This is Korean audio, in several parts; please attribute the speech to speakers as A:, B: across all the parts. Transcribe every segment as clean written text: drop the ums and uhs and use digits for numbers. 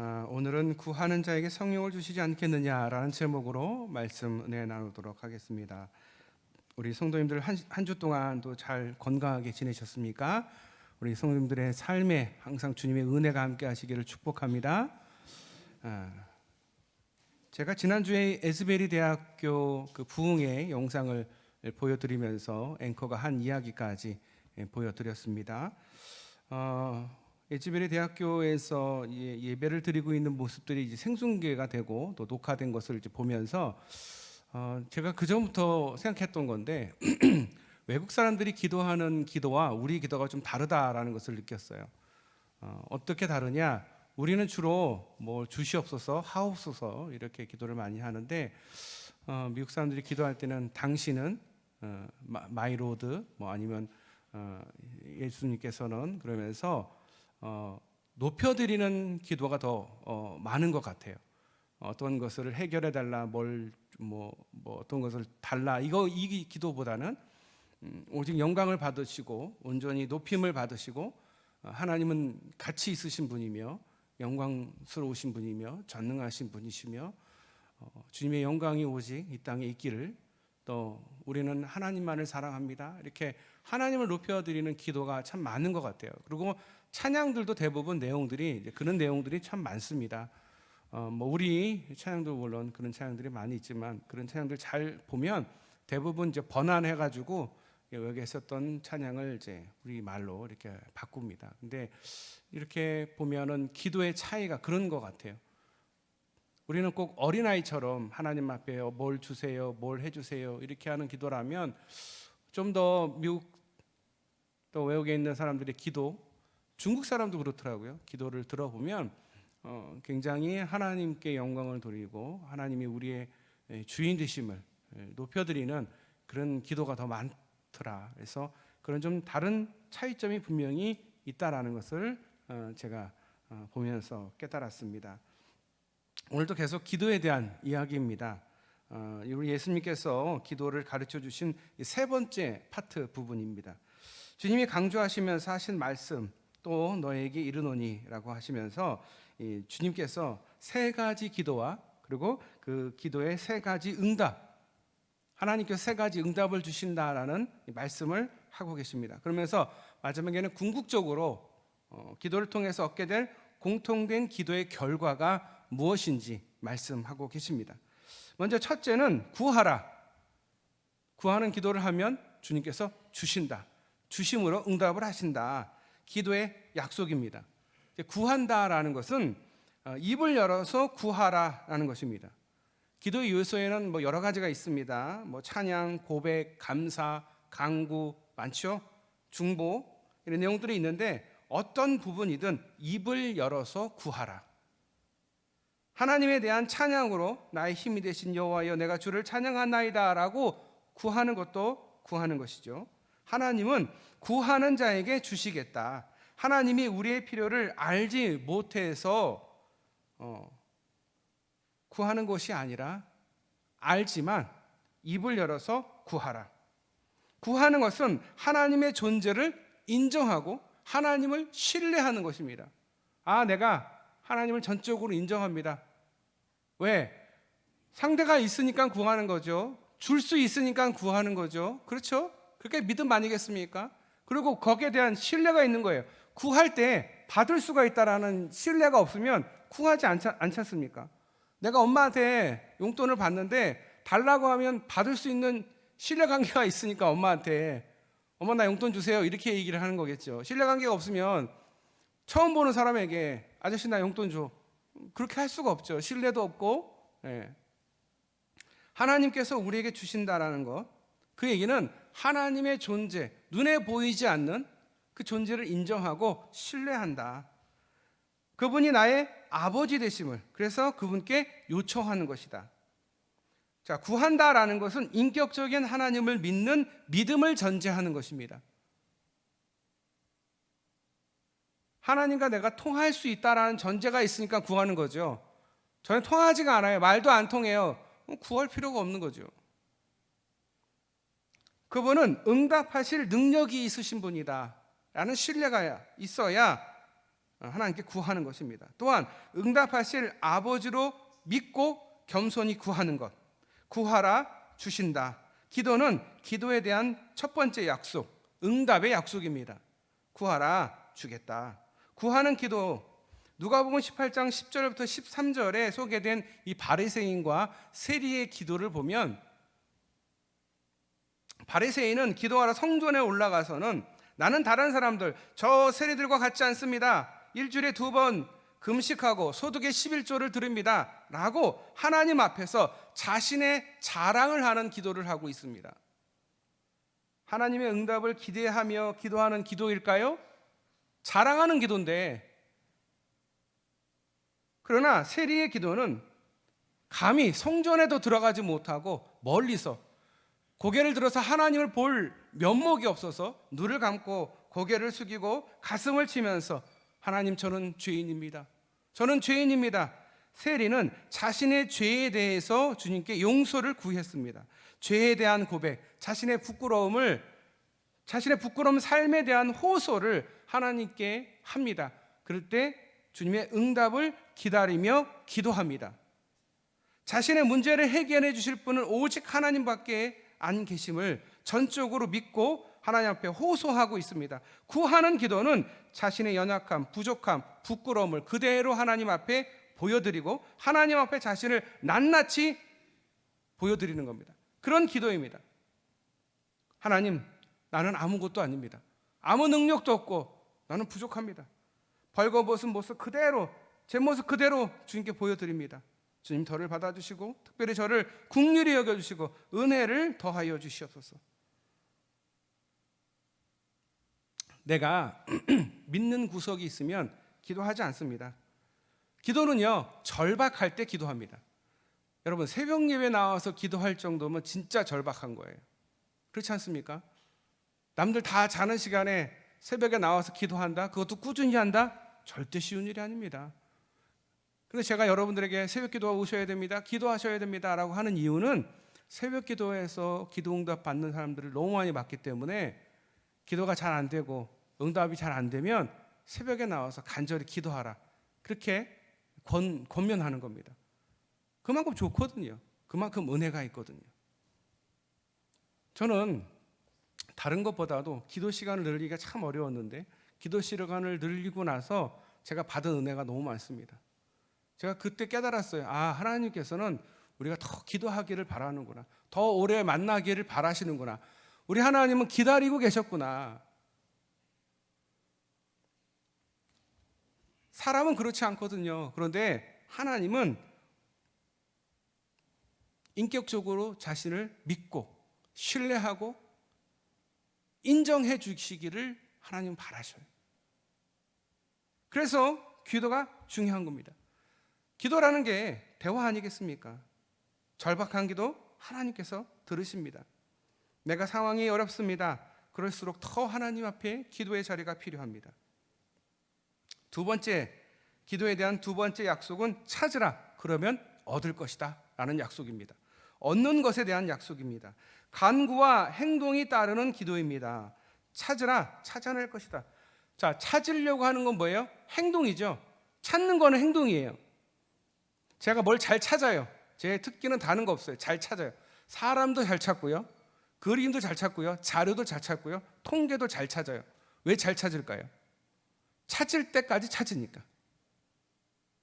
A: 오늘은 구하는 자에게 성령을 주시지 않겠느냐라는 제목으로 말씀 나누도록 하겠습니다. 우리 성도님들 한 주 동안도 잘 건강하게 지내셨습니까? 우리 성도님들의 삶에 항상 주님의 은혜가 함께 하시기를 축복합니다. 제가 지난주에 에스베리 대학교 그 부흥의 영상을 보여드리면서 앵커가 한 이야기까지 보여드렸습니다. 에즈베리 대학교에서 예배를 드리고 있는 모습들이 이제 생중계가 되고 또 녹화된 것을 이제 보면서 제가 그 전부터 생각했던 건데 외국 사람들이 기도하는 기도와 우리 기도가 좀 다르다라는 것을 느꼈어요. 어떻게 다르냐? 우리는 주로 뭐 주시옵소서, 하옵소서 이렇게 기도를 많이 하는데 미국 사람들이 기도할 때는 당신은 마이 로드 뭐 아니면 예수님께서는 그러면서 높여드리는 기도가 더 많은 것 같아요. 어떤 것을 해결해 달라, 뭐 어떤 것을 달라 이 기도보다는 오직 영광을 받으시고 온전히 높임을 받으시고 하나님은 같이 있으신 분이며 영광스러우신 분이며 전능하신 분이시며 주님의 영광이 오직 이 땅에 있기를, 또 우리는 하나님만을 사랑합니다, 이렇게 하나님을 높여드리는 기도가 참 많은 것 같아요. 그리고 찬양들도 대부분 내용들이 그런 내용들이 참 많습니다. 뭐 우리 찬양도 물론 그런 찬양들이 많이 있지만 그런 찬양들 잘 보면 대부분 이제 번안해가지고 여기 있었던 찬양을 이제 우리 말로 이렇게 바꿉니다. 근데 이렇게 보면은 기도의 차이가 그런 것 같아요. 우리는 꼭 어린아이처럼 하나님 앞에 뭘 주세요, 뭘 해주세요 이렇게 하는 기도라면, 좀 더 미국 또 외국에 있는 사람들의 기도, 중국 사람도 그렇더라고요. 기도를 들어보면 굉장히 하나님께 영광을 돌리고 하나님이 우리의 주인 되심을 높여드리는 그런 기도가 더 많더라. 그래서 그런 좀 다른 차이점이 분명히 있다라는 것을 제가 보면서 깨달았습니다. 오늘도 계속 기도에 대한 이야기입니다. 우리 예수님께서 기도를 가르쳐 주신 세 번째 파트 부분입니다. 주님이 강조하시면서 하신 말씀, 또 너에게 이르노니라고 하시면서 주님께서 세 가지 기도와 그리고 그 기도의 세 가지 응답, 하나님께서 세 가지 응답을 주신다라는 말씀을 하고 계십니다. 그러면서 마지막에는 궁극적으로 기도를 통해서 얻게 될 공통된 기도의 결과가 무엇인지 말씀하고 계십니다. 먼저 첫째는 구하라. 구하는 기도를 하면 주님께서 주신다, 주심으로 응답을 하신다. 기도의 약속입니다. 구한다라는 것은 입을 열어서 구하라라는 것입니다. 기도의 요소에는 뭐 여러 가지가 있습니다. 뭐 찬양, 고백, 감사, 간구 많죠. 중보 이런 내용들이 있는데 어떤 부분이든 입을 열어서 구하라. 하나님에 대한 찬양으로 나의 힘이 되신 여호와여 내가 주를 찬양하나이다라고 구하는 것도 구하는 것이죠. 하나님은 구하는 자에게 주시겠다. 하나님이 우리의 필요를 알지 못해서 구하는 것이 아니라 알지만 입을 열어서 구하라. 구하는 것은 하나님의 존재를 인정하고 하나님을 신뢰하는 것입니다. 내가 하나님을 전적으로 인정합니다. 왜? 상대가 있으니까 구하는 거죠. 줄 수 있으니까 구하는 거죠. 그렇죠? 그게 믿음 아니겠습니까? 그리고 거기에 대한 신뢰가 있는 거예요. 구할 때 받을 수가 있다라는 신뢰가 없으면 구하지 않지 않습니까? 내가 엄마한테 용돈을 받는데 달라고 하면 받을 수 있는 신뢰관계가 있으니까 엄마한테 엄마 나 용돈 주세요 이렇게 얘기를 하는 거겠죠. 신뢰관계가 없으면 처음 보는 사람에게 아저씨 나 용돈 줘 그렇게 할 수가 없죠. 신뢰도 없고. 하나님께서 우리에게 주신다라는 것, 그 얘기는 하나님의 존재, 눈에 보이지 않는 그 존재를 인정하고 신뢰한다. 그분이 나의 아버지 되심을, 그래서 그분께 요청하는 것이다. 자, 구한다라는 것은 인격적인 하나님을 믿는 믿음을 전제하는 것입니다. 하나님과 내가 통할 수 있다라는 전제가 있으니까 구하는 거죠. 저는 통하지가 않아요. 말도 안 통해요. 구할 필요가 없는 거죠. 그분은 응답하실 능력이 있으신 분이다 라는 신뢰가 있어야 하나님께 구하는 것입니다. 또한 응답하실 아버지로 믿고 겸손히 구하는 것. 구하라 주신다. 기도는 기도에 대한 첫 번째 약속, 응답의 약속입니다. 구하라 주겠다. 구하는 기도, 누가복음 18장 10절부터 13절에 소개된 이 바리새인과 세리의 기도를 보면, 바리새인은 기도하러 성전에 올라가서는 나는 다른 사람들, 저 세리들과 같지 않습니다. 일주일에 2번 금식하고 소득의 11조를 드립니다 라고 하나님 앞에서 자신의 자랑을 하는 기도를 하고 있습니다. 하나님의 응답을 기대하며 기도하는 기도일까요? 자랑하는 기도인데, 그러나 세리의 기도는 감히 성전에도 들어가지 못하고 멀리서 고개를 들어서 하나님을 볼 면목이 없어서 눈을 감고 고개를 숙이고 가슴을 치면서 하나님, 저는 죄인입니다. 저는 죄인입니다. 세리는 자신의 죄에 대해서 주님께 용서를 구했습니다. 죄에 대한 고백, 자신의 부끄러운 삶에 대한 호소를 하나님께 합니다. 그럴 때 주님의 응답을 기다리며 기도합니다. 자신의 문제를 해결해 주실 분은 오직 하나님밖에 안 계심을 전적으로 믿고 하나님 앞에 호소하고 있습니다. 구하는 기도는 자신의 연약함, 부족함, 부끄러움을 그대로 하나님 앞에 보여드리고 하나님 앞에 자신을 낱낱이 보여드리는 겁니다. 그런 기도입니다. 하나님, 나는 아무것도 아닙니다. 아무 능력도 없고 나는 부족합니다. 벌거벗은 모습 그대로, 제 모습 그대로 주님께 보여드립니다. 주님, 저를 받아주시고 특별히 저를 긍휼히 여겨주시고 은혜를 더하여 주시옵소서. 내가 믿는 구석이 있으면 기도하지 않습니다. 기도는요, 절박할 때 기도합니다. 여러분, 새벽 예배 나와서 기도할 정도면 진짜 절박한 거예요. 그렇지 않습니까? 남들 다 자는 시간에 새벽에 나와서 기도한다? 그것도 꾸준히 한다? 절대 쉬운 일이 아닙니다. 그런데 제가 여러분들에게 새벽 기도 오셔야 됩니다, 기도하셔야 됩니다 라고 하는 이유는 새벽 기도에서 기도 응답 받는 사람들을 너무 많이 봤기 때문에 기도가 잘 안 되고 응답이 잘 안 되면 새벽에 나와서 간절히 기도하라, 그렇게 권면하는 겁니다. 그만큼 좋거든요. 그만큼 은혜가 있거든요. 저는 다른 것보다도 기도 시간을 늘리기가 참 어려웠는데 기도 시간을 늘리고 나서 제가 받은 은혜가 너무 많습니다. 제가 그때 깨달았어요. 하나님께서는 우리가 더 기도하기를 바라는구나, 더 오래 만나기를 바라시는구나, 우리 하나님은 기다리고 계셨구나. 사람은 그렇지 않거든요. 그런데 하나님은 인격적으로 자신을 믿고 신뢰하고 인정해 주시기를 하나님은 바라셔요. 그래서 기도가 중요한 겁니다. 기도라는 게 대화 아니겠습니까? 절박한 기도 하나님께서 들으십니다. 내가 상황이 어렵습니다. 그럴수록 더 하나님 앞에 기도의 자리가 필요합니다. 두 번째, 기도에 대한 두 번째 약속은 찾으라, 그러면 얻을 것이다 라는 약속입니다. 얻는 것에 대한 약속입니다. 간구와 행동이 따르는 기도입니다. 찾으라, 찾아낼 것이다. 자, 찾으려고 하는 건 뭐예요? 행동이죠. 찾는 거는 행동이에요. 제가 뭘 잘 찾아요. 제 특기는 다른 거 없어요. 잘 찾아요. 사람도 잘 찾고요, 그림도 잘 찾고요, 자료도 잘 찾고요, 통계도 잘 찾아요. 왜 잘 찾을까요? 찾을 때까지 찾으니까.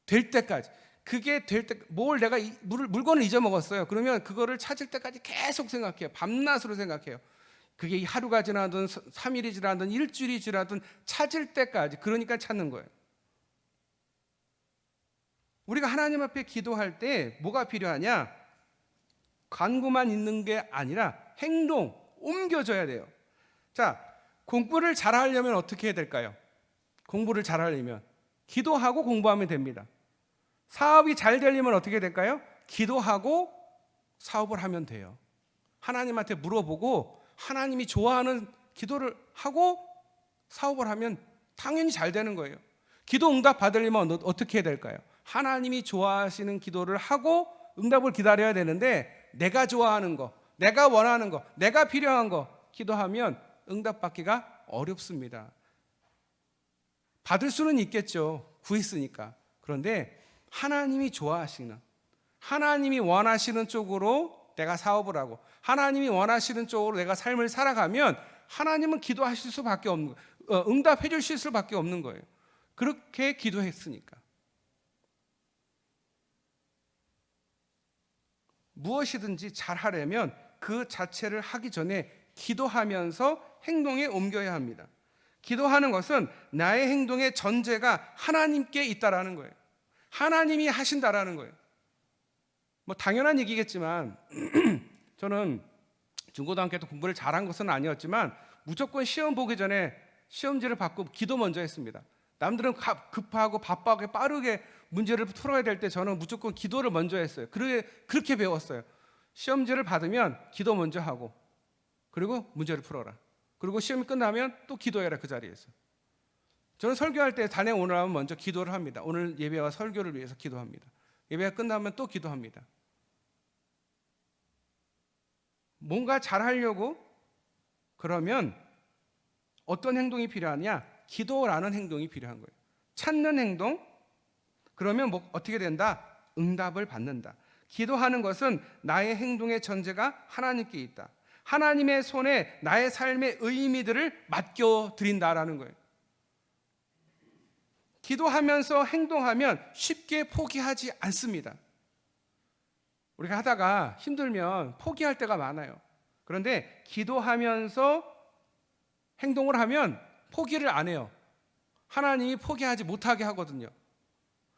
A: 될 때까지. 그게 될 때, 내가 물건을 잊어먹었어요. 그러면 그거를 찾을 때까지 계속 생각해요. 밤낮으로 생각해요. 그게 하루가 지나든 3일이 지나든 일주일이 지나든 찾을 때까지. 그러니까 찾는 거예요. 우리가 하나님 앞에 기도할 때 뭐가 필요하냐? 간구만 있는 게 아니라 행동, 옮겨져야 돼요. 자, 공부를 잘하려면 어떻게 해야 될까요? 공부를 잘하려면 기도하고 공부하면 됩니다. 사업이 잘 되려면 어떻게 될까요? 기도하고 사업을 하면 돼요. 하나님한테 물어보고 하나님이 좋아하는 기도를 하고 사업을 하면 당연히 잘 되는 거예요. 기도 응답 받으려면 어떻게 해야 될까요? 하나님이 좋아하시는 기도를 하고 응답을 기다려야 되는데, 내가 좋아하는 거, 내가 원하는 거, 내가 필요한 거 기도하면 응답 받기가 어렵습니다. 받을 수는 있겠죠. 구했으니까. 그런데 하나님이 좋아하시는, 하나님이 원하시는 쪽으로 내가 사업을 하고 하나님이 원하시는 쪽으로 내가 삶을 살아가면 하나님은 기도하실 수밖에 없는 거예요. 응답해 주실 수밖에 없는 거예요. 그렇게 기도했으니까. 무엇이든지 잘하려면 그 자체를 하기 전에 기도하면서 행동에 옮겨야 합니다. 기도하는 것은 나의 행동의 전제가 하나님께 있다라는 거예요. 하나님이 하신다라는 거예요. 뭐 당연한 얘기겠지만 저는 중고등학교 때 공부를 잘한 것은 아니었지만 무조건 시험 보기 전에 시험지를 받고 기도 먼저 했습니다. 남들은 급하고 바빠게 빠르게 문제를 풀어야 될 때 저는 무조건 기도를 먼저 했어요. 그렇게 배웠어요. 시험지를 받으면 기도 먼저 하고 그리고 문제를 풀어라. 그리고 시험이 끝나면 또 기도해라, 그 자리에서. 저는 설교할 때 단에 오늘 먼저 기도를 합니다. 오늘 예배와 설교를 위해서 기도합니다. 예배가 끝나면 또 기도합니다. 뭔가 잘하려고 그러면 어떤 행동이 필요하냐? 기도라는 행동이 필요한 거예요. 찾는 행동. 그러면 뭐 어떻게 된다? 응답을 받는다. 기도하는 것은 나의 행동의 전제가 하나님께 있다. 하나님의 손에 나의 삶의 의미들을 맡겨드린다라는 거예요. 기도하면서 행동하면 쉽게 포기하지 않습니다. 우리가 하다가 힘들면 포기할 때가 많아요. 그런데 기도하면서 행동을 하면 포기를 안 해요. 하나님이 포기하지 못하게 하거든요.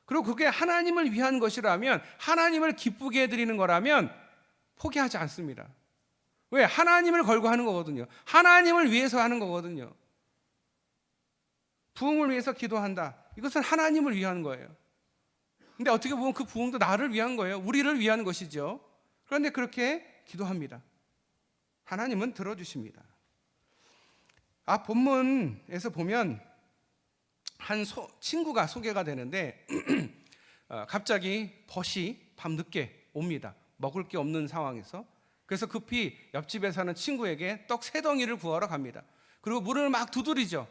A: 그리고 그게 하나님을 위한 것이라면, 하나님을 기쁘게 해드리는 거라면 포기하지 않습니다. 왜? 하나님을 걸고 하는 거거든요. 하나님을 위해서 하는 거거든요. 부흥을 위해서 기도한다. 이것은 하나님을 위한 거예요. 근데 어떻게 보면 그 부흥도 나를 위한 거예요. 우리를 위한 것이죠. 그런데 그렇게 기도합니다. 하나님은 들어주십니다. 본문에서 보면 한 친구가 소개가 되는데 갑자기 벗이 밤늦게 옵니다. 먹을 게 없는 상황에서. 그래서 급히 옆집에 사는 친구에게 떡 3덩이를 구하러 갑니다. 그리고 문을 막 두드리죠.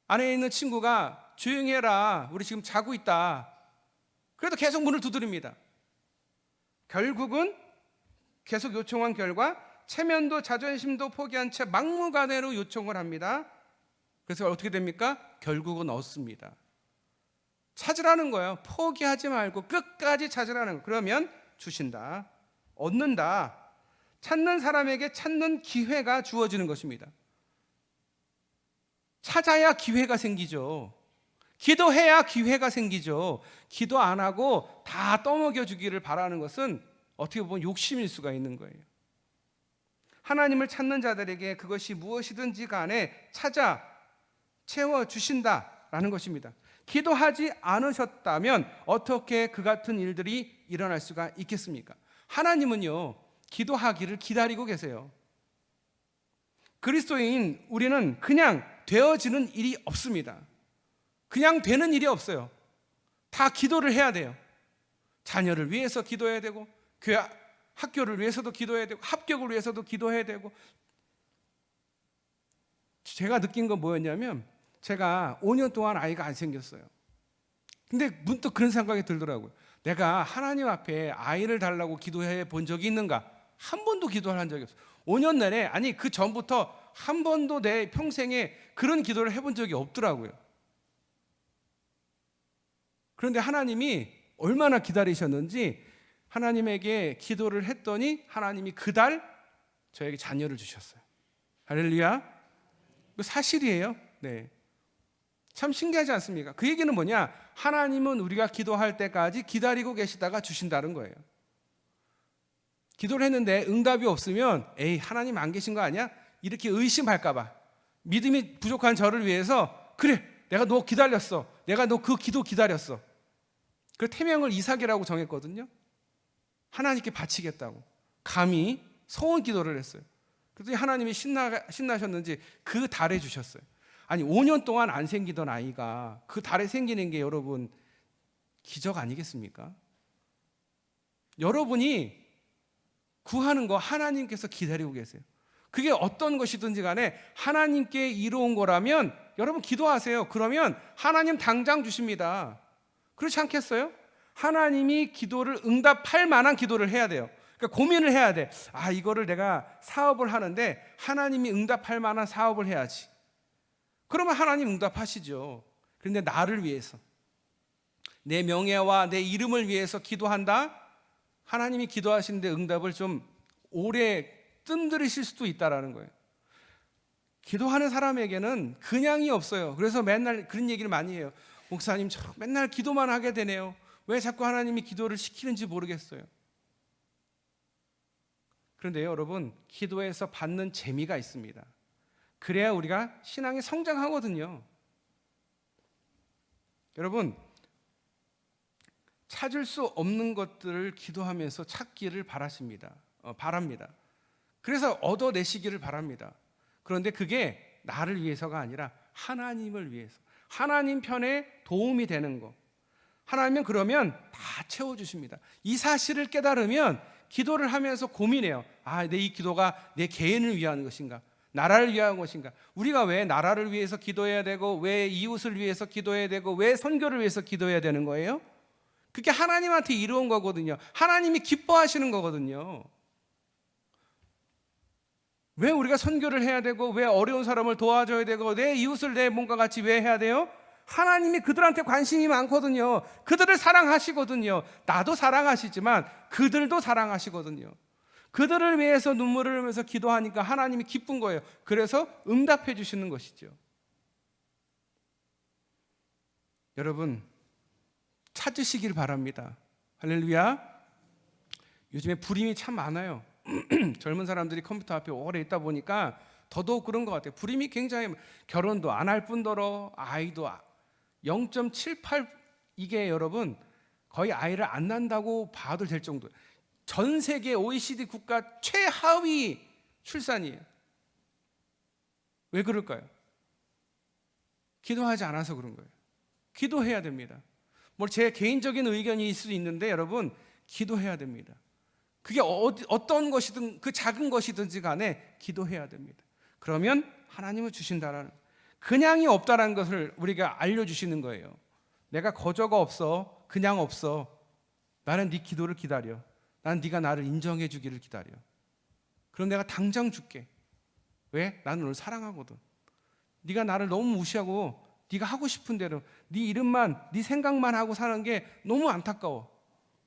A: 안에 있는 친구가 조용히 해라, 우리 지금 자고 있다. 그래도 계속 문을 두드립니다. 결국은 계속 요청한 결과 체면도 자존심도 포기한 채 막무가내로 요청을 합니다. 그래서 어떻게 됩니까? 결국은 얻습니다. 찾으라는 거예요. 포기하지 말고 끝까지 찾으라는 거예요. 그러면 주신다. 얻는다. 찾는 사람에게 찾는 기회가 주어지는 것입니다. 찾아야 기회가 생기죠. 기도해야 기회가 생기죠. 기도 안 하고 다 떠먹여 주기를 바라는 것은 어떻게 보면 욕심일 수가 있는 거예요. 하나님을 찾는 자들에게 그것이 무엇이든지 간에 찾아 채워주신다라는 것입니다. 기도하지 않으셨다면 어떻게 그 같은 일들이 일어날 수가 있겠습니까? 하나님은요, 기도하기를 기다리고 계세요. 그리스도인 우리는 그냥 되어지는 일이 없습니다. 그냥 되는 일이 없어요. 다 기도를 해야 돼요. 자녀를 위해서 기도해야 되고, 교회 학교를 위해서도 기도해야 되고, 합격을 위해서도 기도해야 되고. 제가 느낀 건 뭐였냐면, 제가 5년 동안 아이가 안 생겼어요. 근데 문득 그런 생각이 들더라고요. 내가 하나님 앞에 아이를 달라고 기도해 본 적이 있는가? 한 번도 기도를 한 적이 없어요. 5년 내내, 아니 그 전부터 한 번도 내 평생에 그런 기도를 해본 적이 없더라고요. 그런데 하나님이 얼마나 기다리셨는지 하나님에게 기도를 했더니 하나님이 그달 저에게 자녀를 주셨어요. 할렐루야. 사실이에요. 네. 참 신기하지 않습니까? 그 얘기는 뭐냐? 하나님은 우리가 기도할 때까지 기다리고 계시다가 주신다는 거예요. 기도를 했는데 응답이 없으면 에이, 하나님 안 계신 거 아니야? 이렇게 의심할까 봐. 믿음이 부족한 저를 위해서 그래, 내가 너 기다렸어. 내가 너 그 기도 기다렸어. 그 태명을 이삭이라고 정했거든요. 하나님께 바치겠다고. 감히 소원 기도를 했어요. 그랬더니 하나님이 신나셨는지 그 달에 주셨어요. 아니 5년 동안 안 생기던 아이가 그 달에 생기는 게 여러분 기적 아니겠습니까? 여러분이 구하는 거 하나님께서 기다리고 계세요. 그게 어떤 것이든지 간에 하나님께 이루어온 거라면 여러분 기도하세요. 그러면 하나님 당장 주십니다. 그렇지 않겠어요? 하나님이 기도를 응답할 만한 기도를 해야 돼요. 그러니까 고민을 해야 돼. 이거를 내가 사업을 하는데 하나님이 응답할 만한 사업을 해야지. 그러면 하나님 응답하시죠. 그런데 나를 위해서, 내 명예와 내 이름을 위해서 기도한다? 하나님이 기도하시는데 응답을 좀 오래 뜸들이실 수도 있다라는 거예요. 기도하는 사람에게는 그냥이 없어요. 그래서 맨날 그런 얘기를 많이 해요. 목사님, 저 맨날 기도만 하게 되네요. 왜 자꾸 하나님이 기도를 시키는지 모르겠어요. 그런데 여러분, 기도에서 받는 재미가 있습니다. 그래야 우리가 신앙이 성장하거든요. 여러분, 찾을 수 없는 것들을 기도하면서 찾기를 바랍니다. 그래서 얻어내시기를 바랍니다. 그런데 그게 나를 위해서가 아니라 하나님을 위해서, 하나님 편에 도움이 되는 거. 하나님은 그러면 다 채워주십니다. 이 사실을 깨달으면 기도를 하면서 고민해요. 내 이 기도가 내 개인을 위한 것인가, 나라를 위한 것인가. 우리가 왜 나라를 위해서 기도해야 되고, 왜 이웃을 위해서 기도해야 되고, 왜 선교를 위해서 기도해야 되는 거예요? 그게 하나님한테 이루은 거거든요. 하나님이 기뻐하시는 거거든요. 왜 우리가 선교를 해야 되고, 왜 어려운 사람을 도와줘야 되고, 내 이웃을 내 몸과 같이 왜 해야 돼요? 하나님이 그들한테 관심이 많거든요. 그들을 사랑하시거든요. 나도 사랑하시지만 그들도 사랑하시거든요. 그들을 위해서 눈물을 흘리면서 기도하니까 하나님이 기쁜 거예요. 그래서 응답해 주시는 것이죠. 여러분, 찾으시길 바랍니다. 할렐루야. 요즘에 불임이 참 많아요. 젊은 사람들이 컴퓨터 앞에 오래 있다 보니까 더더욱 그런 것 같아요. 불임이 굉장히, 결혼도 안 할 뿐더러 아이도 0.78, 이게 여러분 거의 아이를 안 낳는다고 봐도 될 정도예요. 전 세계 OECD 국가 최하위 출산이에요. 왜 그럴까요? 기도하지 않아서 그런 거예요. 기도해야 됩니다. 제 개인적인 의견일 수도 있는데 여러분, 기도해야 됩니다. 그게 어떤 것이든, 그 작은 것이든지 간에 기도해야 됩니다. 그러면 하나님은 주신다라는, 그냥이 없다라는 것을 우리가 알려주시는 거예요. 내가 거저가 없어, 그냥 없어. 나는 네 기도를 기다려. 난 네가 나를 인정해 주기를 기다려. 그럼 내가 당장 줄게. 왜? 나는 너를 사랑하거든. 네가 나를 너무 무시하고 네가 하고 싶은 대로 네 이름만, 네 생각만 하고 사는 게 너무 안타까워.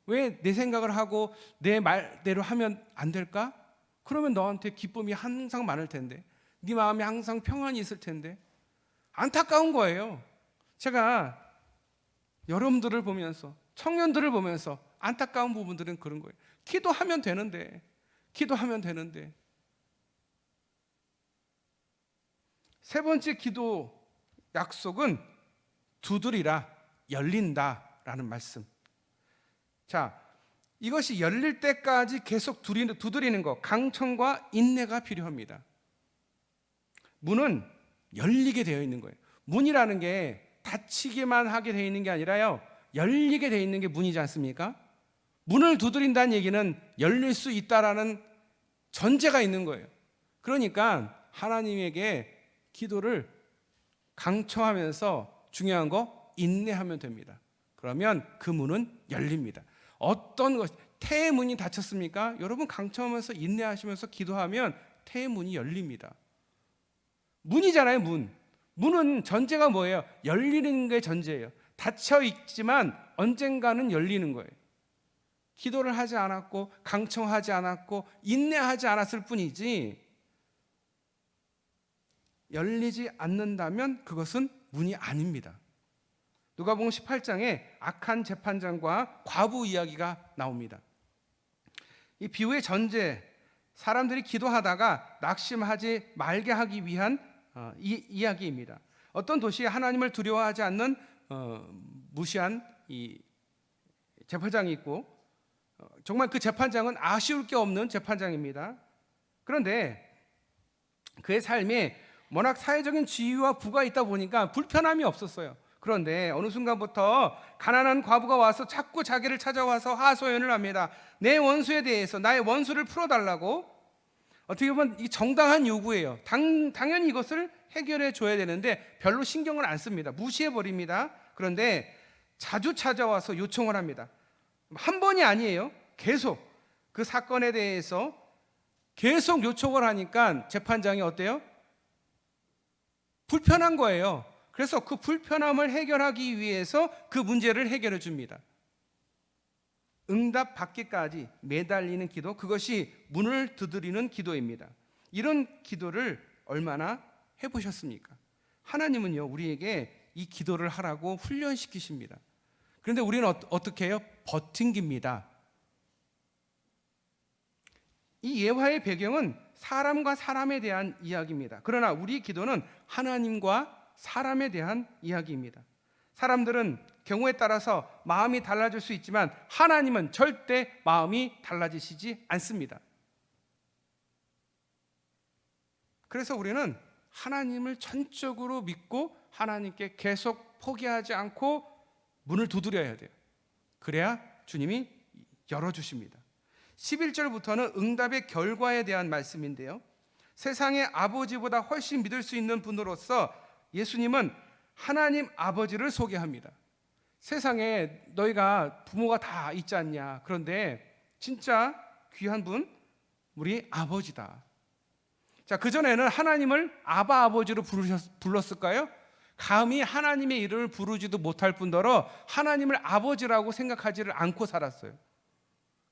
A: 왜 내 생각을 하고 내 말대로 하면 안 될까? 그러면 너한테 기쁨이 항상 많을 텐데, 네 마음에 항상 평안이 있을 텐데. 안타까운 거예요. 제가 여러분들을 보면서, 청년들을 보면서 안타까운 부분들은 그런 거예요. 기도하면 되는데. 세 번째 기도 약속은 두드리라, 열린다라는 말씀. 자, 이것이 열릴 때까지 계속 두드리는 것, 강청과 인내가 필요합니다. 문은 열리게 되어 있는 거예요. 문이라는 게 닫히기만 하게 되어 있는 게 아니라요, 열리게 되어 있는 게 문이지 않습니까? 문을 두드린다는 얘기는 열릴 수 있다라는 전제가 있는 거예요. 그러니까 하나님에게 기도를 강청하면서 중요한 거 인내하면 됩니다. 그러면 그 문은 열립니다. 어떤 것, 태의 문이 닫혔습니까? 여러분 강청하면서 인내하시면서 기도하면 태의 문이 열립니다. 문이잖아요, 문. 문은 전제가 뭐예요? 열리는 게 전제예요. 닫혀 있지만 언젠가는 열리는 거예요. 기도를 하지 않았고 강청하지 않았고 인내하지 않았을 뿐이지, 열리지 않는다면 그것은 문이 아닙니다. 누가복음 18장에 악한 재판장과 과부 이야기가 나옵니다. 이 비유의 전제, 사람들이 기도하다가 낙심하지 말게 하기 위한 이야기입니다. 어떤 도시에 하나님을 두려워하지 않는 무시한 이 재판장이 있고, 정말 그 재판장은 아쉬울 게 없는 재판장입니다. 그런데 그의 삶에 워낙 사회적인 지위와 부가 있다 보니까 불편함이 없었어요. 그런데 어느 순간부터 가난한 과부가 와서 자꾸 자기를 찾아와서 하소연을 합니다. 내 원수에 대해서, 나의 원수를 풀어달라고. 어떻게 보면 이 정당한 요구예요. 당연히 이것을 해결해 줘야 되는데 별로 신경을 안 씁니다. 무시해 버립니다. 그런데 자주 찾아와서 요청을 합니다. 한 번이 아니에요. 계속 그 사건에 대해서 계속 요청을 하니까 재판장이 어때요? 불편한 거예요. 그래서 그 불편함을 해결하기 위해서 그 문제를 해결해 줍니다. 응답 받기까지 매달리는 기도, 그것이 문을 두드리는 기도입니다. 이런 기도를 얼마나 해보셨습니까? 하나님은요, 우리에게 이 기도를 하라고 훈련시키십니다. 그런데 우리는 어떻게 해요? 버팅깁니다. 이 예화의 배경은 사람과 사람에 대한 이야기입니다. 그러나 우리 기도는 하나님과 사람에 대한 이야기입니다. 사람들은 경우에 따라서 마음이 달라질 수 있지만 하나님은 절대 마음이 달라지시지 않습니다. 그래서 우리는 하나님을 전적으로 믿고 하나님께 계속 포기하지 않고 문을 두드려야 돼요. 그래야 주님이 열어주십니다. 11절부터는 응답의 결과에 대한 말씀인데요, 세상의 아버지보다 훨씬 믿을 수 있는 분으로서 예수님은 하나님 아버지를 소개합니다. 세상에 너희가 부모가 다 있지 않냐, 그런데 진짜 귀한 분 우리 아버지다. 자, 그전에는 하나님을 아바 아버지로 불렀을까요? 감히 하나님의 이름을 부르지도 못할 뿐더러 하나님을 아버지라고 생각하지를 않고 살았어요.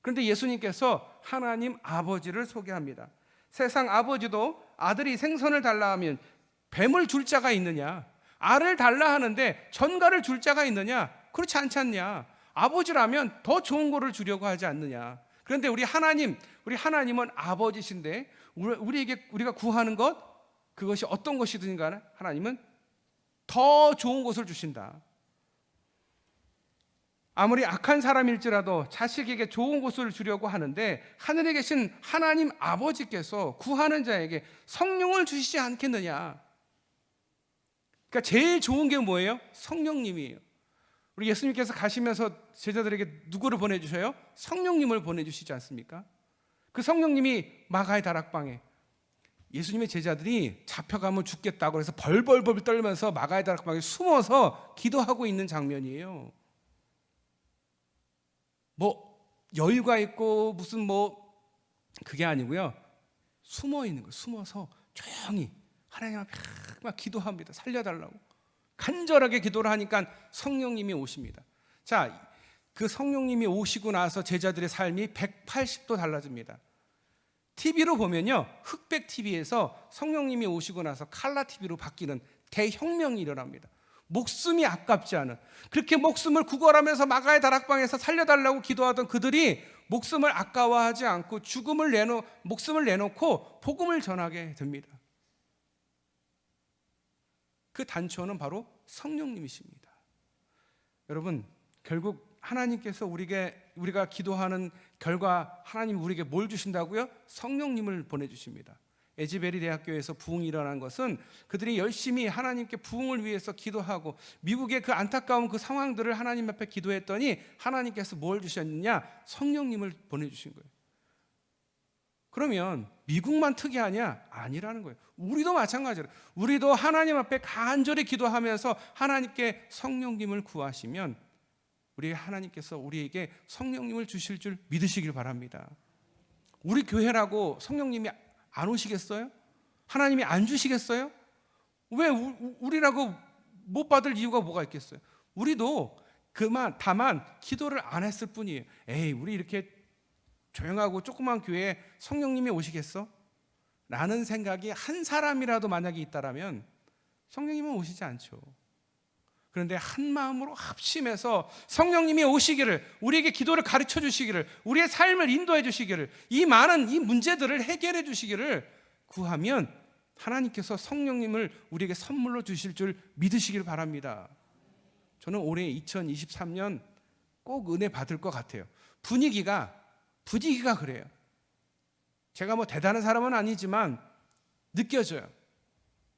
A: 그런데 예수님께서 하나님 아버지를 소개합니다. 세상 아버지도 아들이 생선을 달라 하면 뱀을 줄 자가 있느냐, 알을 달라 하는데 전갈을 줄 자가 있느냐, 그렇지 않지 않냐. 아버지라면 더 좋은 거를 주려고 하지 않느냐. 그런데 우리 하나님은 아버지신데 우리가 구하는 것, 그것이 어떤 것이든 간에 하나님은 더 좋은 것을 주신다. 아무리 악한 사람일지라도 자식에게 좋은 것을 주려고 하는데 하늘에 계신 하나님 아버지께서 구하는 자에게 성령을 주시지 않겠느냐. 그러니까 제일 좋은 게 뭐예요? 성령님이에요. 우리 예수님께서 가시면서 제자들에게 누구를 보내주셔요? 성령님을 보내주시지 않습니까? 그 성령님이 마가의 다락방에 예수님의 제자들이 잡혀가면 죽겠다고 해서 벌벌벌 떨면서 마가의 다락방에 숨어서 기도하고 있는 장면이에요. 여유가 있고 무슨 그게 아니고요, 숨어 있는 거예요. 숨어서 조용히 하나님 앞에 막 기도합니다. 살려달라고 간절하게 기도를 하니까 성령님이 오십니다. 자, 그 성령님이 오시고 나서 제자들의 삶이 180도 달라집니다. TV로 보면요, 흑백 TV에서 성령님이 오시고 나서 칼라 TV로 바뀌는 대혁명이 일어납니다. 목숨이 아깝지 않은, 그렇게 목숨을 구걸하면서 마가의 다락방에서 살려달라고 기도하던 그들이 목숨을 아까워하지 않고 목숨을 내놓고 복음을 전하게 됩니다. 그 단초는 바로 성령님이십니다. 여러분, 결국 하나님께서 우리가 기도하는 결과 하나님 우리에게 뭘 주신다고요? 성령님을 보내주십니다. 에즈베리 대학교에서 부흥이 일어난 것은 그들이 열심히 하나님께 부흥을 위해서 기도하고 미국의 그 안타까운 그 상황들을 하나님 앞에 기도했더니 하나님께서 뭘 주셨느냐? 성령님을 보내주신 거예요. 그러면 미국만 특이하냐? 아니라는 거예요. 우리도 마찬가지로 우리도 하나님 앞에 간절히 기도하면서 하나님께 성령님을 구하시면 우리 하나님께서 우리에게 성령님을 주실 줄 믿으시길 바랍니다. 우리 교회라고 성령님이 안 오시겠어요? 하나님이 안 주시겠어요? 왜 우리라고 못 받을 이유가 뭐가 있겠어요? 우리도 다만 기도를 안 했을 뿐이에요. 우리 이렇게 조용하고 조그만 교회에 성령님이 오시겠어? 라는 생각이 한 사람이라도 만약에 있다라면 성령님은 오시지 않죠. 그런데 한 마음으로 합심해서 성령님이 오시기를, 우리에게 기도를 가르쳐 주시기를, 우리의 삶을 인도해 주시기를, 이 많은 이 문제들을 해결해 주시기를 구하면 하나님께서 성령님을 우리에게 선물로 주실 줄 믿으시길 바랍니다. 저는 올해 2023년 꼭 은혜 받을 것 같아요. 분위기가 그래요. 제가 대단한 사람은 아니지만 느껴져요.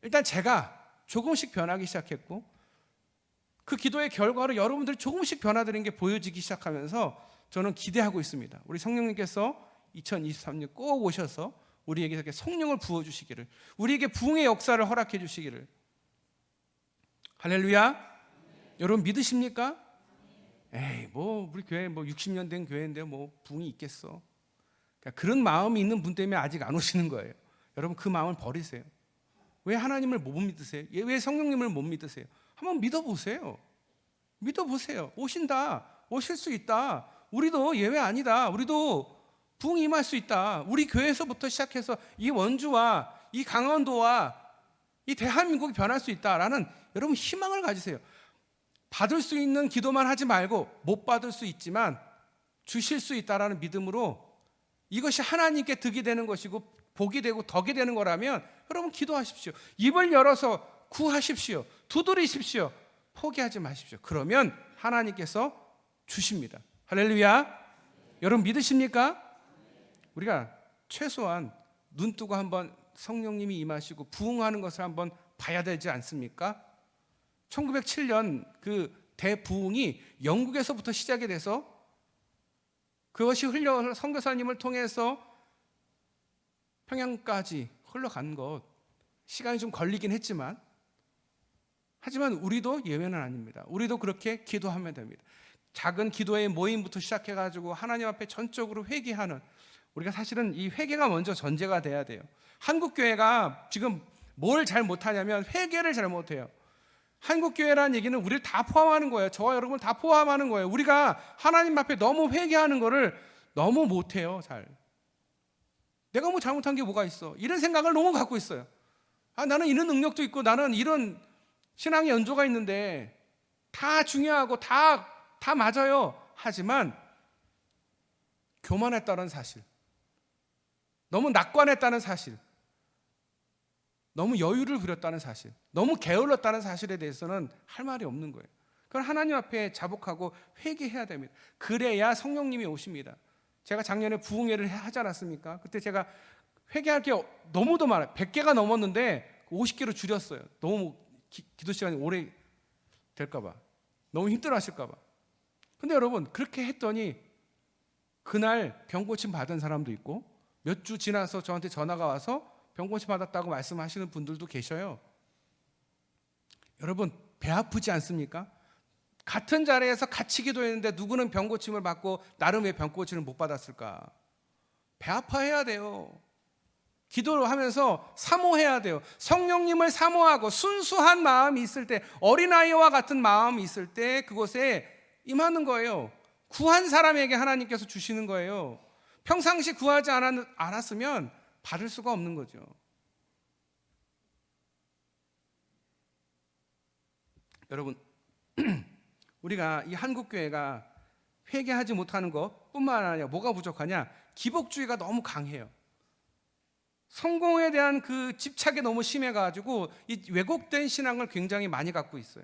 A: 일단 제가 조금씩 변하기 시작했고 그 기도의 결과로 여러분들이 조금씩 변화되는 게 보여지기 시작하면서 저는 기대하고 있습니다. 우리 성령님께서 2023년 꼭 오셔서 우리에게 이렇게 성령을 부어주시기를, 우리에게 부흥의 역사를 허락해 주시기를. 할렐루야. 여러분 믿으십니까? 에이, 뭐 우리 교회 뭐 60년 된 교회인데 뭐 부흥이 있겠어. 그러니까 그런 마음이 있는 분 때문에 아직 안 오시는 거예요. 여러분 그 마음을 버리세요. 왜 하나님을 못 믿으세요? 왜 성령님을 못 믿으세요? 한번 믿어보세요. 믿어보세요. 오신다. 오실 수 있다. 우리도 예외 아니다. 우리도 부흥이 임할 수 있다. 우리 교회에서부터 시작해서 이 원주와 이 강원도와 이 대한민국이 변할 수 있다라는 여러분 희망을 가지세요. 받을 수 있는 기도만 하지 말고 못 받을 수 있지만 주실 수 있다라는 믿음으로 이것이 하나님께 득이 되는 것이고 복이 되고 덕이 되는 거라면 여러분 기도하십시오. 입을 열어서 구하십시오. 두드리십시오. 포기하지 마십시오. 그러면 하나님께서 주십니다. 할렐루야. 여러분 믿으십니까? 우리가 최소한 눈 뜨고 한번 성령님이 임하시고 부흥하는 것을 한번 봐야 되지 않습니까? 1907년 그 대부흥이 영국에서부터 시작이 돼서 그것이 흘러 선교사님을 통해서 평양까지 흘러간 것, 시간이 좀 걸리긴 했지만, 하지만 우리도 예외는 아닙니다. 우리도 그렇게 기도하면 됩니다. 작은 기도의 모임부터 시작해가지고 하나님 앞에 전적으로 회개하는, 우리가 사실은 이 회개가 먼저 전제가 돼야 돼요. 한국교회가 지금 뭘 잘 못하냐면 회개를 잘 못해요. 한국교회라는 얘기는 우리를 다 포함하는 거예요. 저와 여러분을 다 포함하는 거예요. 우리가 하나님 앞에 너무 회개하는 거를 너무 못해요. 잘. 내가 뭐 잘못한 게 뭐가 있어? 이런 생각을 너무 갖고 있어요. 나는 이런 능력도 있고 나는 이런 신앙의 연조가 있는데 다 중요하고 다 맞아요. 하지만 교만했다는 사실, 너무 낙관했다는 사실, 너무 여유를 부렸다는 사실, 너무 게을렀다는 사실에 대해서는 할 말이 없는 거예요. 그건 하나님 앞에 자복하고 회개해야 됩니다. 그래야 성령님이 오십니다. 제가 작년에 부흥회를 하지 않았습니까? 그때 제가 회개할 게 너무도 많아요. 100개가 넘었는데 50개로 줄였어요. 너무 기도 시간이 오래 될까 봐, 너무 힘들어 하실까 봐. 근데 여러분 그렇게 했더니 그날 병고침 받은 사람도 있고 몇 주 지나서 저한테 전화가 와서 병고침 받았다고 말씀하시는 분들도 계셔요. 여러분 배 아프지 않습니까? 같은 자리에서 같이 기도했는데 누구는 병고침을 받고 나름 왜 병고침을 못 받았을까? 배 아파해야 돼요. 기도를 하면서 사모해야 돼요. 성령님을 사모하고 순수한 마음이 있을 때, 어린아이와 같은 마음이 있을 때 그곳에 임하는 거예요. 구한 사람에게 하나님께서 주시는 거예요. 평상시 구하지 않았으면 받을 수가 없는 거죠. 여러분 우리가 이 한국교회가 회개하지 못하는 것뿐만 아니라 뭐가 부족하냐? 기복주의가 너무 강해요. 성공에 대한 그 집착이 너무 심해가지고 이 왜곡된 신앙을 굉장히 많이 갖고 있어요.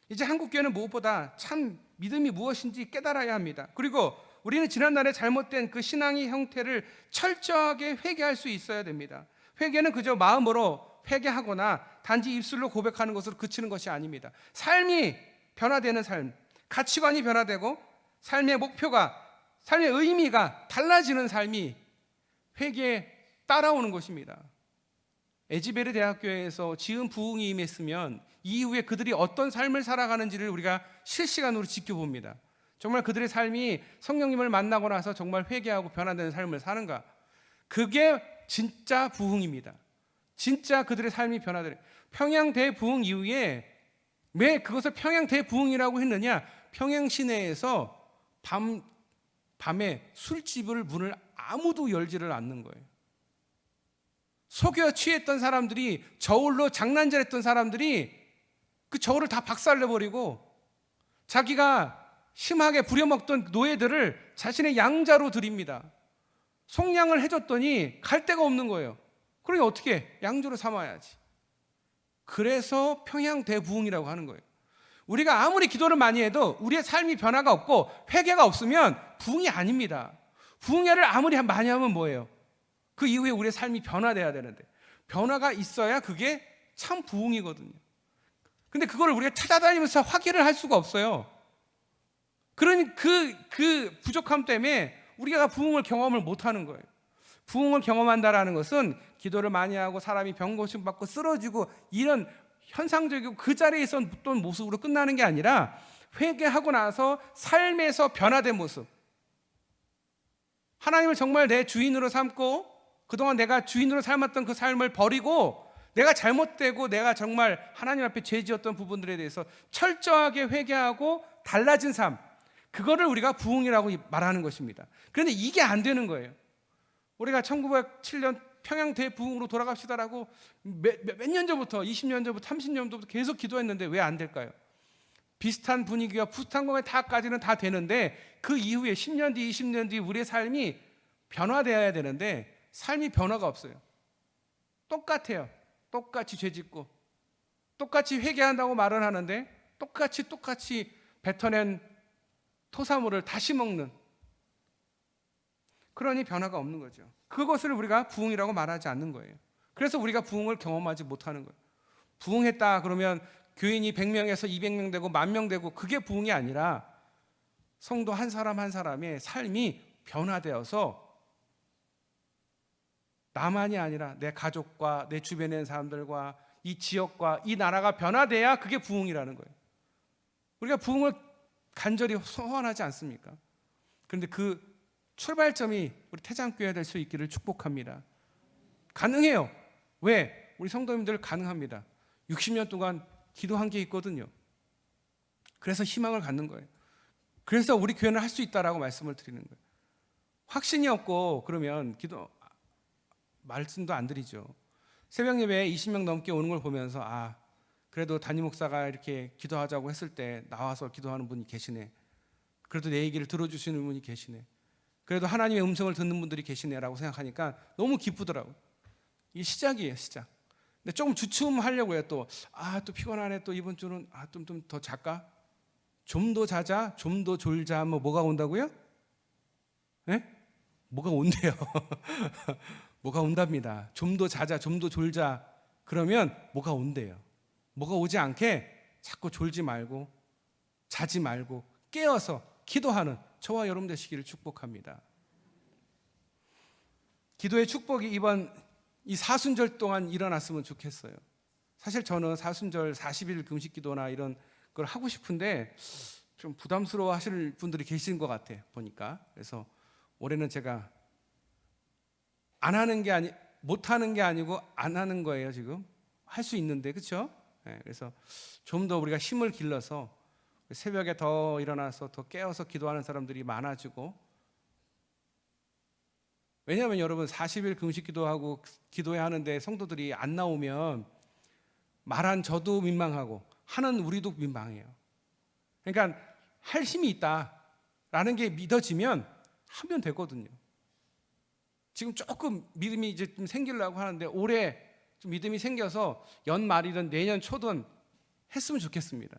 A: 이제 한국교회는 무엇보다 참 믿음이 무엇인지 깨달아야 합니다. 그리고 우리는 지난날에 잘못된 그 신앙의 형태를 철저하게 회개할 수 있어야 됩니다. 회개는 그저 마음으로 회개하거나 단지 입술로 고백하는 것으로 그치는 것이 아닙니다. 삶이 변화되는 삶, 가치관이 변화되고 삶의 목표가, 삶의 의미가 달라지는 삶이 회개에 따라오는 것입니다. 에지베르 대학교에서 지은 부흥이 임했으면 이후에 그들이 어떤 삶을 살아가는지를 우리가 실시간으로 지켜봅니다. 정말 그들의 삶이 성령님을 만나고 나서 정말 회개하고 변화되는 삶을 사는가? 그게 진짜 부흥입니다. 진짜 그들의 삶이 변화되는. 평양 대부흥 이후에 왜 그것을 평양 대부흥이라고 했느냐? 평양 시내에서 밤에 술집을 문을 아무도 열지를 않는 거예요. 속여 취했던 사람들이, 저울로 장난질했던 사람들이 그 저울을 다 박살내버리고 자기가 심하게 부려먹던 노예들을 자신의 양자로 들입니다. 속량을 해줬더니 갈 데가 없는 거예요. 그러니 어떻게 해? 양조로 삼아야지. 그래서 평양 대부흥이라고 하는 거예요. 우리가 아무리 기도를 많이 해도 우리의 삶이 변화가 없고 회개가 없으면 부흥이 아닙니다. 부흥회를 아무리 많이 하면 뭐예요? 그 이후에 우리의 삶이 변화돼야 되는데, 변화가 있어야 그게 참 부흥이거든요. 근데 그걸 우리가 찾아다니면서 확인을 할 수가 없어요. 그러니 그 부족함 때문에 우리가 부흥을 경험을 못하는 거예요. 부흥을 경험한다라는 것은 기도를 많이 하고 사람이 병 고침받고 쓰러지고 이런 현상적이고 그 자리에 있었던 모습으로 끝나는 게 아니라 회개하고 나서 삶에서 변화된 모습, 하나님을 정말 내 주인으로 삼고 그동안 내가 주인으로 삶았던 그 삶을 버리고 내가 잘못되고 내가 정말 하나님 앞에 죄지었던 부분들에 대해서 철저하게 회개하고 달라진 삶, 그거를 우리가 부흥이라고 말하는 것입니다. 그런데 이게 안 되는 거예요. 우리가 1907년 평양 대부흥으로 돌아갑시다라고 몇 년 전부터 20년 전부터 30년 전부터 계속 기도했는데 왜 안 될까요? 비슷한 분위기와 비슷한 것만 다까지는 다 되는데 그 이후에 10년 뒤 20년 뒤 우리의 삶이 변화되어야 되는데 삶이 변화가 없어요. 똑같아요. 똑같이 죄짓고 똑같이 회개한다고 말을 하는데 똑같이 뱉어낸 토사물을 다시 먹는, 그러니 변화가 없는 거죠. 그것을 우리가 부흥이라고 말하지 않는 거예요. 그래서 우리가 부흥을 경험하지 못하는 거예요. 부흥했다 그러면 교인이 100명에서 200명 되고 10,000명 되고 그게 부흥이 아니라 성도 한 사람 한 사람의 삶이 변화되어서 나만이 아니라 내 가족과 내 주변에 있는 사람들과 이 지역과 이 나라가 변화돼야 그게 부흥이라는 거예요. 우리가 부흥을 간절히 소원하지 않습니까? 그런데 그 출발점이 우리 태장교회가 될 수 있기를 축복합니다. 가능해요. 왜? 우리 성도님들 가능합니다. 60년 동안 기도한 게 있거든요. 그래서 희망을 갖는 거예요. 그래서 우리 교회는 할 수 있다라고 말씀을 드리는 거예요. 확신이 없고 그러면 기도 말씀도 안 드리죠. 새벽 예배에 20명 넘게 오는 걸 보면서 그래도 담임 목사가 이렇게 기도하자고 했을 때 나와서 기도하는 분이 계시네. 그래도 내 얘기를 들어주시는 분이 계시네. 그래도 하나님의 음성을 듣는 분들이 계시네라고 생각하니까 너무 기쁘더라고요. 이게 시작이에요, 시작. 근데 조금 주춤하려고 해요. 또 피곤하네. 또 이번 주는 좀 더 잘까? 좀 더 자자, 좀 더 졸자 하면 뭐가 온다고요? 네? 뭐가 온대요. 뭐가 온답니다. 좀 더 자자, 좀 더 졸자 그러면 뭐가 온대요. 뭐가 오지 않게 자꾸 졸지 말고 자지 말고 깨어서 기도하는 저와 여러분 되시기를 축복합니다. 기도의 축복이 이번 이 사순절 동안 일어났으면 좋겠어요. 사실 저는 사순절 40일 금식 기도나 이런 걸 하고 싶은데 좀 부담스러워 하실 분들이 계신 것 같아요, 보니까. 그래서 올해는 제가 못 하는 게 아니고 안 하는 거예요. 지금 할 수 있는데, 그렇죠? 네, 그래서 좀 더 우리가 힘을 길러서 새벽에 더 일어나서 더 깨어서 기도하는 사람들이 많아지고, 왜냐하면 여러분 40일 금식 기도하고 기도해야 하는데 성도들이 안 나오면 말한 저도 민망하고 하는 우리도 민망해요. 그러니까 할 힘이 있다라는 게 믿어지면 하면 되거든요. 지금 조금 믿음이 이제 좀 생기려고 하는데 올해 좀 믿음이 생겨서 연말이든 내년 초든 했으면 좋겠습니다.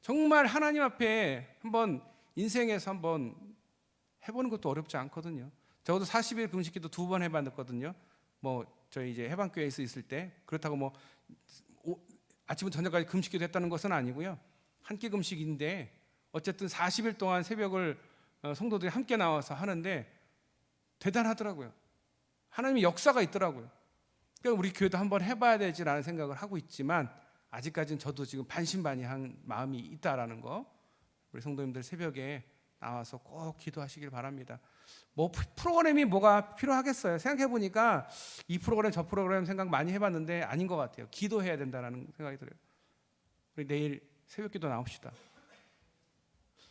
A: 정말 하나님 앞에 한번 인생에서 한번 해보는 것도 어렵지 않거든요. 적어도 40일 금식기도 2번 해봤거든요. 저희 이제 해방교회에서 있을 때. 그렇다고 아침부터 저녁까지 금식기도 했다는 것은 아니고요. 한 끼 금식인데 어쨌든 40일 동안 새벽을 성도들이 함께 나와서 하는데 대단하더라고요. 하나님의 역사가 있더라고요. 그러니까 우리 교회도 한번 해봐야 되지라는 생각을 하고 있지만 아직까지는 저도 지금 반신반의한 마음이 있다라는 거, 우리 성도님들 새벽에 나와서 꼭 기도하시길 바랍니다. 프로그램이 뭐가 필요하겠어요? 생각해보니까 이 프로그램 저 프로그램 생각 많이 해봤는데 아닌 것 같아요. 기도해야 된다는 생각이 들어요. 우리 내일 새벽기도 나옵시다.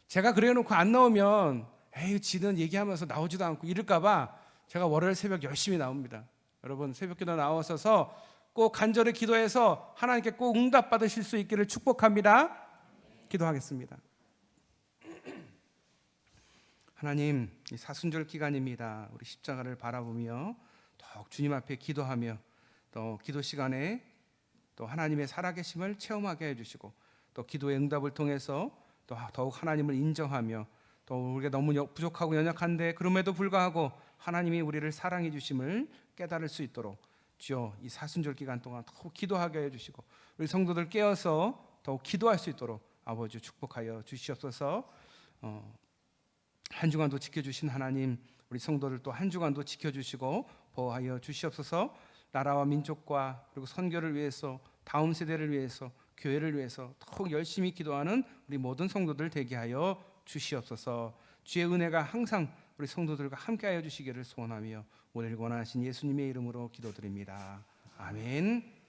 A: 제가 그래놓고 안 나오면 지는 얘기하면서 나오지도 않고 이럴까봐 제가 월요일 새벽 열심히 나옵니다. 여러분 새벽기도 나오셔서 꼭 간절히 기도해서 하나님께 꼭 응답 받으실 수 있기를 축복합니다. 기도하겠습니다. 하나님, 이 사순절 기간입니다. 우리 십자가를 바라보며 더욱 주님 앞에 기도하며 또 기도 시간에 또 하나님의 살아계심을 체험하게 해주시고 또 기도의 응답을 통해서 또 더욱 하나님을 인정하며 또 우리가 너무 부족하고 연약한데 그럼에도 불구하고 하나님이 우리를 사랑해 주심을 깨달을 수 있도록 주여 이 사순절 기간 동안 더욱 기도하게 해주시고 우리 성도들 깨어서 더욱 기도할 수 있도록 아버지 축복하여 주시옵소서. 한 주간도 지켜주신 하나님, 우리 성도들 또 한 주간도 지켜주시고 보호하여 주시옵소서. 나라와 민족과 그리고 선교를 위해서, 다음 세대를 위해서, 교회를 위해서 더욱 열심히 기도하는 우리 모든 성도들 되게 하여 주시옵소서. 주의 은혜가 항상 우리 성도들과 함께하여 주시기를 소원하며 오늘 권하신 예수님의 이름으로 기도드립니다. 아멘.